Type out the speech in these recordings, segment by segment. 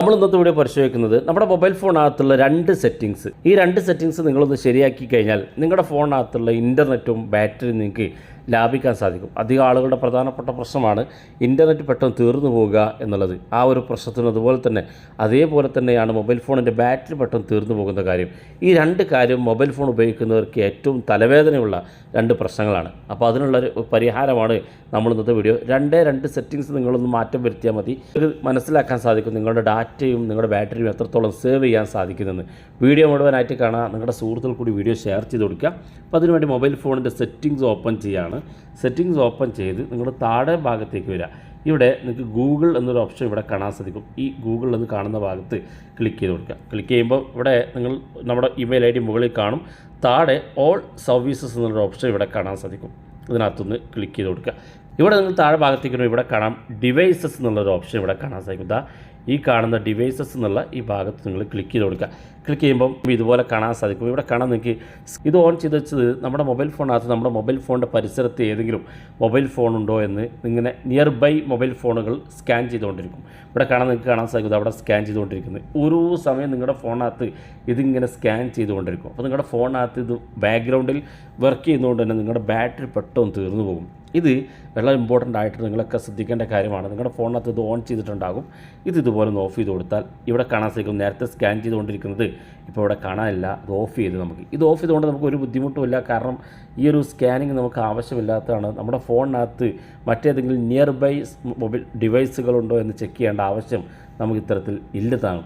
നമ്മൾ ഇന്നത്തെ വീഡിയോ പരിശോധിക്കുന്നത് നമ്മുടെ മൊബൈൽ ഫോണിനകത്തുള്ള രണ്ട് സെറ്റിങ്സ്. ഈ രണ്ട് സെറ്റിങ്സ് നിങ്ങളൊന്ന് ശരിയാക്കി കഴിഞ്ഞാൽ നിങ്ങളുടെ ഫോണിനകത്തുള്ള ഇൻ്റർനെറ്റും ബാറ്ററിയും നിങ്ങൾക്ക് ലാഭിക്കാൻ സാധിക്കും. അധികം ആളുകളുടെ പ്രധാനപ്പെട്ട പ്രശ്നമാണ് ഇൻ്റർനെറ്റ് പെട്ടെന്ന് തീർന്നു പോവുക എന്നുള്ളത്. ആ ഒരു പ്രശ്നത്തിന് അതേപോലെ തന്നെയാണ് മൊബൈൽ ഫോണിൻ്റെ ബാറ്ററി പെട്ടെന്ന് തീർന്നു പോകുന്ന കാര്യം. ഈ രണ്ട് കാര്യം മൊബൈൽ ഫോൺ ഉപയോഗിക്കുന്നവർക്ക് ഏറ്റവും തലവേദനയുള്ള രണ്ട് പ്രശ്നങ്ങളാണ്. അപ്പോൾ അതിനുള്ളൊരു പരിഹാരമാണ് നമ്മൾ ഇന്നത്തെ വീഡിയോ. രണ്ട് സെറ്റിങ്സ് നിങ്ങളൊന്ന് മാറ്റം വരുത്തിയാൽ മതി. ഇത് മനസ്സിലാക്കാൻ സാധിക്കും നിങ്ങളുടെ ഡാറ്റയും നിങ്ങളുടെ ബാറ്ററിയും എത്രത്തോളം സേവ് ചെയ്യാൻ സാധിക്കുമെന്ന്. വീഡിയോ മുഴുവനായിട്ട് കാണാം. നിങ്ങളുടെ സുഹൃത്തുക്കൾ കൂടി വീഡിയോ ഷെയർ ചെയ്ത് കൊടുക്കുക. അപ്പോൾ അതിനുവേണ്ടി മൊബൈൽ ഫോണിൻ്റെ സെറ്റിങ്സ് ഓപ്പൺ ചെയ്യുകയാണ്. സെറ്റിങ്സ് ഓപ്പൺ ചെയ്ത് നിങ്ങൾ താഴെ ഭാഗത്തേക്ക് വരിക. ഇവിടെ നിങ്ങൾക്ക് ഗൂഗിൾ എന്നൊരു ഓപ്ഷൻ ഇവിടെ കാണാൻ സാധിക്കും. ഈ ഗൂഗിൾ എന്ന് കാണുന്ന ഭാഗത്ത് ക്ലിക്ക് ചെയ്ത് കൊടുക്കുക. ക്ലിക്ക് ചെയ്യുമ്പോൾ ഇവിടെ നിങ്ങൾ നമ്മുടെ ഇമെയിൽ ID മുകളിൽ കാണും. താഴെ ഓൾ സർവീസസ് എന്നൊരു ഓപ്ഷൻ ഇവിടെ കാണാൻ സാധിക്കും. ഇതിനകത്തുനിന്ന് ക്ലിക്ക് ചെയ്ത് കൊടുക്കുക. ഇവിടെ നിങ്ങൾ താഴെ ഭാഗത്തേക്ക് ഇവിടെ കാണാം ഡിവൈസസ് എന്നുള്ളൊരു ഓപ്ഷൻ ഇവിടെ കാണാൻ സാധിക്കും. ഈ കാണുന്ന ഡിവൈസസ് എന്നുള്ള ഈ ഭാഗത്ത് നിങ്ങൾ ക്ലിക്ക് ചെയ്ത് കൊടുക്കുക. ക്ലിക്ക് ചെയ്യുമ്പം ഇതുപോലെ കാണാൻ സാധിക്കും. ഇവിടെ കാണാൻ നിങ്ങൾക്ക് ഇത് ഓൺ ചെയ്ത് വെച്ചത് നമ്മുടെ മൊബൈൽ ഫോണിനകത്ത് നമ്മുടെ മൊബൈൽ ഫോണിൻ്റെ പരിസരത്ത് ഏതെങ്കിലും മൊബൈൽ ഫോൺ ഉണ്ടോ എന്ന് ഇങ്ങനെ നിയർ ബൈ മൊബൈൽ ഫോണുകൾ സ്കാൻ ചെയ്തുകൊണ്ടിരിക്കും. ഇവിടെ നിങ്ങൾക്ക് കാണാൻ സാധിക്കും അവിടെ സ്കാൻ ചെയ്തുകൊണ്ടിരിക്കുന്നത്. ഓരോ സമയം നിങ്ങളുടെ ഫോണിനകത്ത് ഇതിങ്ങനെ സ്കാൻ ചെയ്തുകൊണ്ടിരിക്കും. അപ്പോൾ നിങ്ങളുടെ ഫോണിനകത്ത് ഇത് ബാക്ക്ഗ്രൗണ്ടിൽ വർക്ക് ചെയ്യുന്നതുകൊണ്ട് തന്നെ നിങ്ങളുടെ ബാറ്ററി പെട്ടെന്ന് തീർന്നു പോകും. ഇത് വളരെ ഇമ്പോർട്ടൻ്റ് ആയിട്ട് നിങ്ങളൊക്കെ ശ്രദ്ധിക്കേണ്ട കാര്യമാണ്. നിങ്ങളുടെ ഫോണിനകത്ത് ഇത് ഓൺ ചെയ്തിട്ടുണ്ടാകും. ഇതുപോലെ ഒന്ന് ഓഫ് ചെയ്ത് കൊടുത്താൽ ഇവിടെ കാണാൻ സാധിക്കും നേരത്തെ സ്കാൻ ചെയ്തുകൊണ്ടിരിക്കുന്നത് ഇപ്പോൾ ഇവിടെ കാണാനില്ല. ഇത് ഓഫ് ചെയ്ത് ഇത് ഓഫ് ചെയ്തുകൊണ്ട് നമുക്ക് ഒരു ബുദ്ധിമുട്ടുമില്ല. കാരണം ഈ ഒരു സ്കാനിങ് നമുക്ക് ആവശ്യമില്ലാത്തതാണ്. നമ്മുടെ ഫോണിനകത്ത് മറ്റേതെങ്കിലും നിയർ ബൈ മൊബൈൽ ഡിവൈസുകളുണ്ടോ എന്ന് ചെക്ക് ചെയ്യേണ്ട ആവശ്യം നമുക്ക് ഇത്തരത്തിൽ ഇല്ലതാണ്.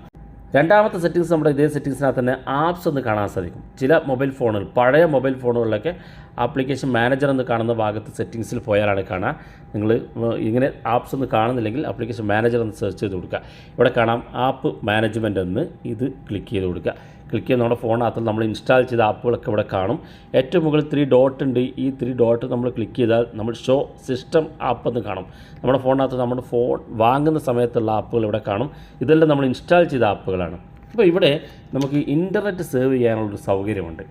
രണ്ടാമത്തെ സെറ്റിങ്സ് നമ്മുടെ ഇതേ സെറ്റിങ്സിനകത്ത് തന്നെ ആപ്സ് എന്ന് കാണാൻ സാധിക്കും. ചില മൊബൈൽ ഫോണുകൾ പഴയ മൊബൈൽ ഫോണുകളിലൊക്കെ ആപ്ലിക്കേഷൻ മാനേജർ എന്ന് കാണുന്ന ഭാഗത്ത് സെറ്റിങ്സിൽ പോയാലാണ് കാണുക. നിങ്ങൾ ഇങ്ങനെ ആപ്സ് എന്ന് കാണുന്നില്ലെങ്കിൽ ആപ്ലിക്കേഷൻ മാനേജർ എന്ന് സെർച്ച് ചെയ്ത് കൊടുക്കുക. ഇവിടെ കാണാം ആപ്പ് മാനേജ്മെൻറ്റ് എന്ന് ഇത് ക്ലിക്ക് ചെയ്ത് കൊടുക്കുക. ക്ലിക്ക് ചെയ്ത് നമ്മുടെ ഫോണിനകത്ത് നമ്മൾ ഇൻസ്റ്റാൾ ചെയ്ത ആപ്പുകളൊക്കെ ഇവിടെ കാണും. ഏറ്റവും മുകളിൽ 3 ഡോട്ട് ഉണ്ട്. ഈ 3 ഡോട്ട് നമ്മൾ ക്ലിക്ക് ചെയ്താൽ നമ്മൾ ഷോ സിസ്റ്റം ആപ്പ് എന്ന് കാണും. നമ്മുടെ ഫോണിനകത്ത് നമ്മുടെ ഫോൺ വാങ്ങുന്ന സമയത്തുള്ള ആപ്പുകൾ ഇവിടെ കാണും. ഇതെല്ലാം നമ്മൾ ഇൻസ്റ്റാൾ ചെയ്ത ആപ്പുകളാണ്. അപ്പോൾ ഇവിടെ നമുക്ക് ഇൻ്റർനെറ്റ് സേവ് ചെയ്യാനുള്ളൊരു സൗകര്യമുണ്ട്.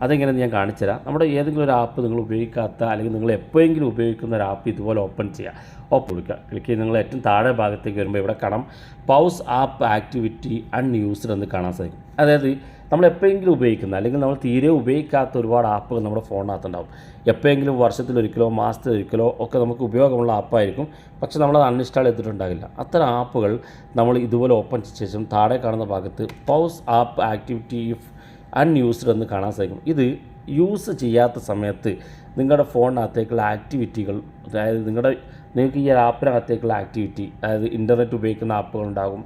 അതെങ്ങനെയെന്ന് ഞാൻ കാണിച്ചു തരാം. നമ്മുടെ ഏതെങ്കിലും ഒരു ആപ്പ് നിങ്ങൾ ഉപയോഗിക്കാത്ത അല്ലെങ്കിൽ നിങ്ങൾ എപ്പോഴെങ്കിലും ഉപയോഗിക്കുന്ന ഒരു ആപ്പ് ഇതുപോലെ ഓപ്പൺ കൊടുക്കുക. ക്ലിക്ക് ചെയ്ത് നിങ്ങൾ ഏറ്റവും താഴെ ഭാഗത്തേക്ക് വരുമ്പോൾ ഇവിടെ കാണാം പൗസ് ആപ്പ് ആക്ടിവിറ്റി അൺയൂസ്ഡ് എന്ന് കാണാൻ സാധിക്കും. അതായത് നമ്മൾ എപ്പോഴെങ്കിലും ഉപയോഗിക്കുന്ന അല്ലെങ്കിൽ നമ്മൾ തീരെ ഉപയോഗിക്കാത്ത ഒരുപാട് ആപ്പുകൾ നമ്മുടെ ഫോണിനകത്തുണ്ടാവും. എപ്പോഴെങ്കിലും വർഷത്തിലൊരിക്കലോ മാസത്തിലൊരിക്കലോ ഒക്കെ നമുക്ക് ഉപയോഗമുള്ള ആപ്പായിരിക്കും. പക്ഷേ നമ്മളത് അൺഇൻസ്റ്റാൾ ചെയ്തിട്ടുണ്ടാകില്ല. അത്തരം ആപ്പുകൾ നമ്മൾ ഇതുപോലെ ഓപ്പൺ ചെയ്ത ശേഷം താഴെ കാണുന്ന ഭാഗത്ത് pause app activity if unused എന്ന് കാണാൻ സാധിക്കും. ഇത് യൂസ് ചെയ്യാത്ത സമയത്ത് നിങ്ങളുടെ ഫോണിനകത്തേക്കുള്ള ആക്ടിവിറ്റികൾ, അതായത് നിങ്ങൾക്ക് ഈ ആപ്പിനകത്തേക്കുള്ള ആക്ടിവിറ്റി, അതായത് ഇൻ്റർനെറ്റ് ഉപയോഗിക്കുന്ന ആപ്പുകളുണ്ടാകും,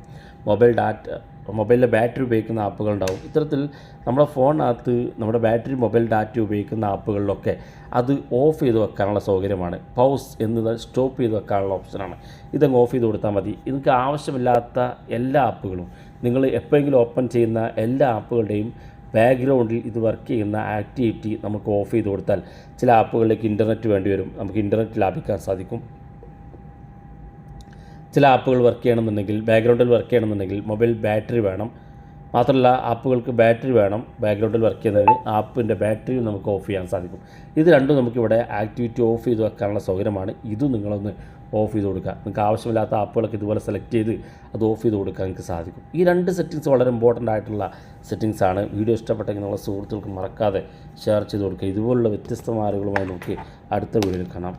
മൊബൈലിലെ ബാറ്ററി ഉപയോഗിക്കുന്ന ആപ്പുകളുണ്ടാകും. ഇത്തരത്തിൽ നമ്മുടെ ഫോണിനകത്ത് നമ്മുടെ ബാറ്ററി മൊബൈൽ ഡാറ്റ ഉപയോഗിക്കുന്ന ആപ്പുകളിലൊക്കെ അത് ഓഫ് ചെയ്ത് വെക്കാനുള്ള സൗകര്യമാണ്. പൗസ് എന്നത് സ്റ്റോപ്പ് ചെയ്ത് വെക്കാനുള്ള ഓപ്ഷനാണ്. ഇതങ്ങ് ഓഫ് ചെയ്ത് കൊടുത്താൽ മതി. നിങ്ങൾക്ക് ആവശ്യമില്ലാത്ത എല്ലാ ആപ്പുകളും നിങ്ങൾ എപ്പോഴെങ്കിലും ഓപ്പൺ ചെയ്യുന്ന എല്ലാ ആപ്പുകളുടെയും ബാക്ക്ഗ്രൗണ്ടിൽ ഇത് വർക്ക് ചെയ്യുന്ന ആക്ടിവിറ്റി നമുക്ക് ഓഫ് ചെയ്ത് കൊടുത്താൽ ചില ആപ്പുകളിലേക്ക് ഇൻ്റർനെറ്റ് വേണ്ടി വരും. നമുക്ക് ഇൻ്റർനെറ്റ് ലാഭിക്കാൻ സാധിക്കും. ചില ആപ്പുകൾ വർക്ക് ചെയ്യണമെന്നുണ്ടെങ്കിൽ ബാക്ക്ഗ്രൗണ്ടിൽ വർക്ക് ചെയ്യണമെന്നുണ്ടെങ്കിൽ മൊബൈൽ ബാറ്ററി വേണം. മാത്രമല്ല ആപ്പുകൾക്ക് ബാറ്ററി വേണം. ബാക്ക്ഗ്രൗണ്ടിൽ വർക്ക് ചെയ്യുന്നതിന് ആപ്പിൻ്റെ ബാറ്ററിയും നമുക്ക് ഓഫ് ചെയ്യാൻ സാധിക്കും. ഇത് രണ്ടും നമുക്കിവിടെ ആക്ടിവിറ്റി ഓഫ് ചെയ്ത് വെക്കാനുള്ള സൗകര്യമാണ്. ഇതും നിങ്ങളൊന്ന് ഓഫ് ചെയ്ത് കൊടുക്കുക. നിങ്ങൾക്ക് ആവശ്യമില്ലാത്ത ആപ്പുകളൊക്കെ ഇതുപോലെ സെലക്ട് ചെയ്ത് അത് ഓഫ് ചെയ്ത് കൊടുക്കാൻ നിങ്ങൾക്ക് സാധിക്കും. ഈ രണ്ട് സെറ്റിങ്സ് വളരെ ഇമ്പോർട്ടൻ്റ് ആയിട്ടുള്ള സെറ്റിങ്സാണ്. വീഡിയോ ഇഷ്ടപ്പെട്ടെങ്കിൽ നിങ്ങളുടെ സുഹൃത്തുക്കൾക്ക് മറക്കാതെ ഷെയർ ചെയ്ത് കൊടുക്കുക. ഇതുപോലുള്ള വ്യത്യസ്തമായ അറിവുകളുമായി നമുക്ക് അടുത്ത വീഡിയോയിൽ കാണാം.